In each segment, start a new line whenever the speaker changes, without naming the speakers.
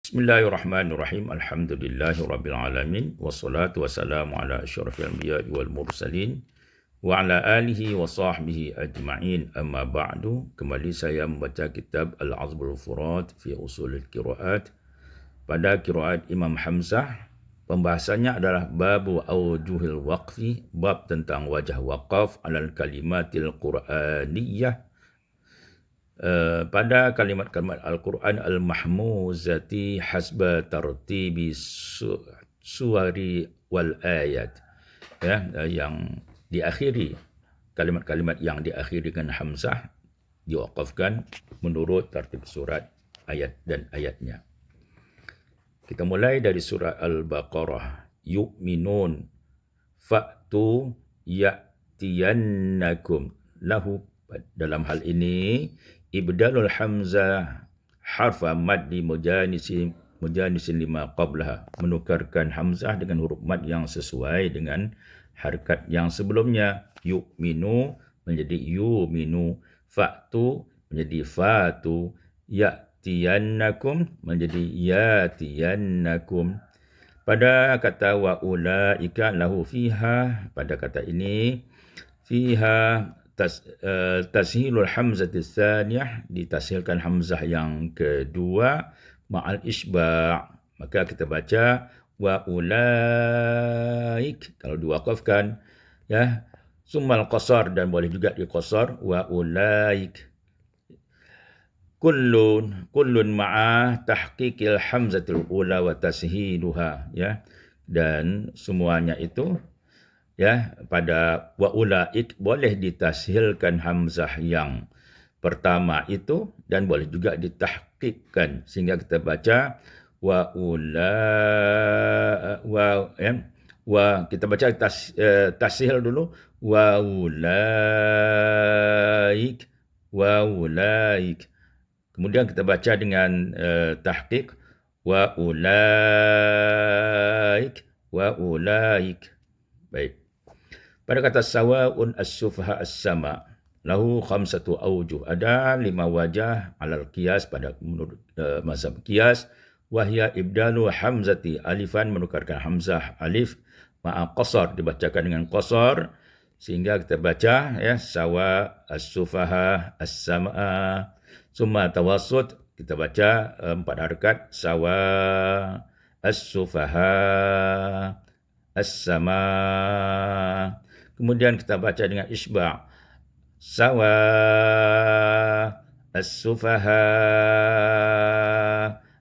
Bismillahirrahmanirrahim. Alhamdulillahirrabbilalamin. Wassalatu wassalamu ala asyrafil anbiya'i wal mursalin wa ala alihi wa sahbihi ajma'in. Amma ba'du. Kembali saya membaca kitab Al-Azbul Furat fi Usulil Qiraat pada qiraat Imam Hamzah. Pembahasannya adalah babu awjuhil waqfi, bab tentang wajah waqaf alal kalimatil Qur'aniyah, pada kalimat-kalimat Al-Quran al-mahmuzati hasba tartibi suwari wal ayat, yang diakhiri, kalimat-kalimat yang diakhiri dengan hamzah diwaqafkan menurut tertib surat, ayat dan ayatnya. Kita mulai dari surah Al-Baqarah. Yu'minun fa'tu ya'tiyannakum lahu. Dalam hal ini ibdalul hamzah harfa maddi mujanisin lima qablaha, menukarkan hamzah dengan huruf mad yang sesuai dengan harakat yang sebelumnya. Yu'minu menjadi yu'minu, fa'tu menjadi fatu, ya'tiyannakum menjadi ya'tiyannakum. Pada kata wa ulaika lahu fiha, pada kata ini fiha tashilul hamzati tsaniyah, ditashilkan hamzah yang kedua ma'al isba', maka kita baca wa ulaik kalau diwaqafkan, summal qasar, dan boleh juga diqasar wa ulaik. Kullun ma'a tahqiqil hamzatil ula wa tashiluha, dan semuanya itu pada wa ulaik boleh ditashilkan hamzah yang pertama itu dan boleh juga ditahqiqkan, sehingga kita baca wa kita baca tashil dulu, wa ulaik, kemudian kita baca dengan tahqiq wa ulaik. Baik. Pada kata sawa'un as-sufaha as-sama, lahu khamsatu awjuh, ada 5 wajah alal qiyas, pada menurut mazhab qiyas. Wahya ibdalu hamzati alifan, menukarkan hamzah alif, ma'a qasar, dibacakan dengan qasar, sehingga kita baca sawa as-sufaha as-sama. Summa tawassut, kita baca 4 harakat, sawa as-sufaha as-sama. Kemudian kita baca dengan isba', sawa as-sufaha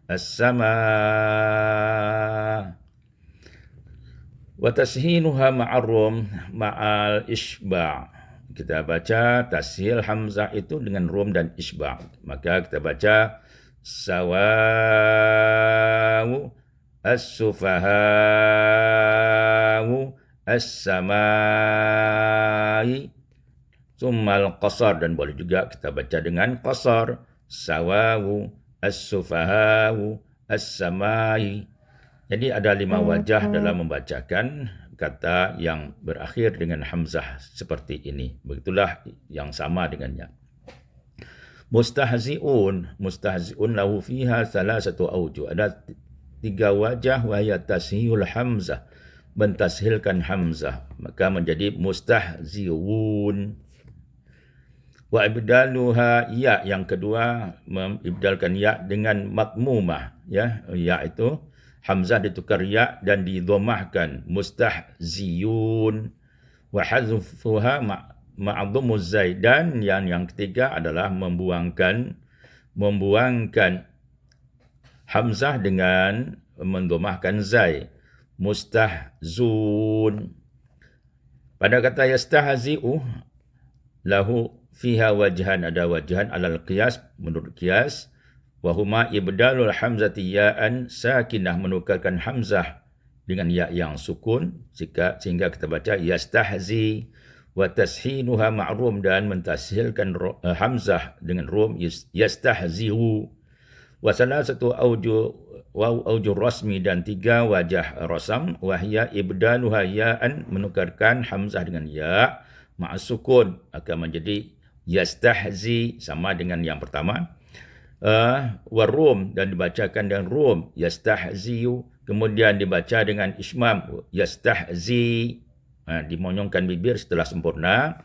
as-sama. Wa tashinuha ma'arrum ma'al isba', kita baca tashil hamzah itu dengan rum dan isba', maka kita baca sawawu as-sufaha'u as-samai, summal qasar, dan boleh juga kita baca dengan qasar, sawawu as-sufaha'u as-samai. Jadi ada 5 wajah dalam membacakan kata yang berakhir dengan hamzah seperti ini. Begitulah yang sama dengannya. Mustahzi'un lahu fiha salasatu awjuh, ada 3 wajah, wahya tashilul hamzah, mentashilkan hamzah, maka menjadi mustahzi'un. Wa ibdaluha ya, yang kedua mengibdalkan ya dengan makmumah, ya itu hamzah ditukar ya dan didhammahkan, mustahziyun. Wa hadfuha ma'dhumuz zaid, dan yang ketiga adalah membuangkan hamzah dengan mendhamahkan zai, mustahzun. Pada kata yastahzi'u lahu fiha wajhan, ada wajhan alal qiyas, menurut qiyas, wa huma ibdalul hamzati ya'an sakinah, menukarkan hamzah dengan ya yang sukun, sehingga kita baca yastahzi, wa tashinuha ma'rum, dan mentashilkan hamzah dengan rum, yastahzihu. Wa salasatu awjuh rasmi, dan 3 wajah rasam, wahya ibdaluha ya'an, menukarkan hamzah dengan ya ma'as sukun, akan menjadi yastahzi, sama dengan yang pertama. warum, dan dibacakan dengan rum, yastahziu, kemudian dibaca dengan ismam, yastahzi, dimonyongkan bibir setelah sempurna,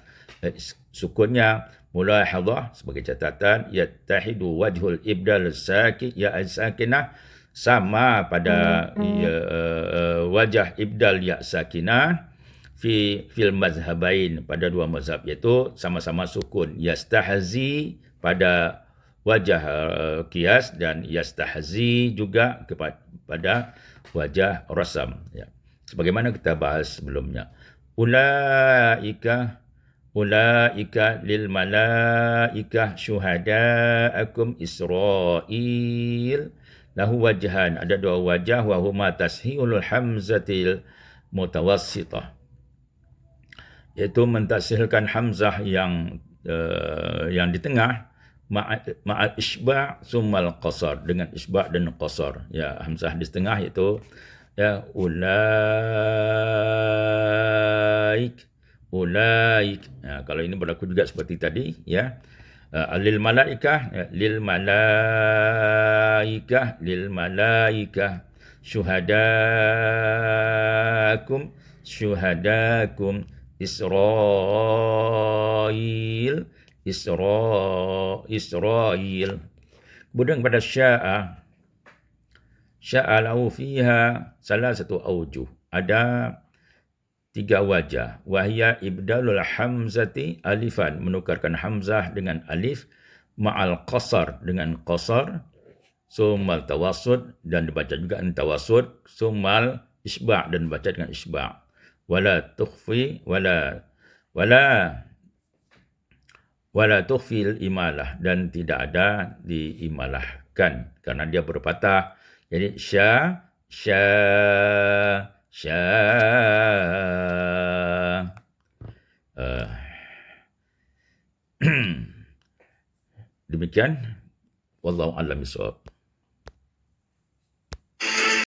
sukunnya mulahadhah sebagai catatan, yattahidu wajhul ibdal ya sakinah, sama pada wajah ibdal ya sakinah fil mazhabain, pada dua mazhab, iaitu sama-sama sukun, yastahzi pada wajah qiyas dan yastahzi juga kepada wajah rasam, ya. Sebagaimana kita bahas sebelumnya, ulaika lil malaikah syuhadaakum Israil lahu wajhan, ada dua wajah, wa huma tashilul hamzatil mutawassithah, iaitu mentashilkan hamzah yang di tengah, ma'al isba' summal qasar, dengan isba' dan qasar, ya. Hamzah di tengah iaitu ya ulaik. Ya, kalau ini berlaku juga seperti tadi, ya. Lil malaikah, lil malaikah syuhadakum Israil. Kemudian pada sya'a lahu fiha salah satu aujuh, ada 3 wajah. Wahya ibdalul hamzati alifan, menukarkan hamzah dengan alif, ma'al qasar, dengan qasar, summal tawassud, dan dibaca juga dengan tawassud, summal isba', dan dibaca dengan isba', wala tukhfi imalah, dan tidak ada diimalahkan karena dia berpatah. Jadi demikian, wallahu a'lam bishawab.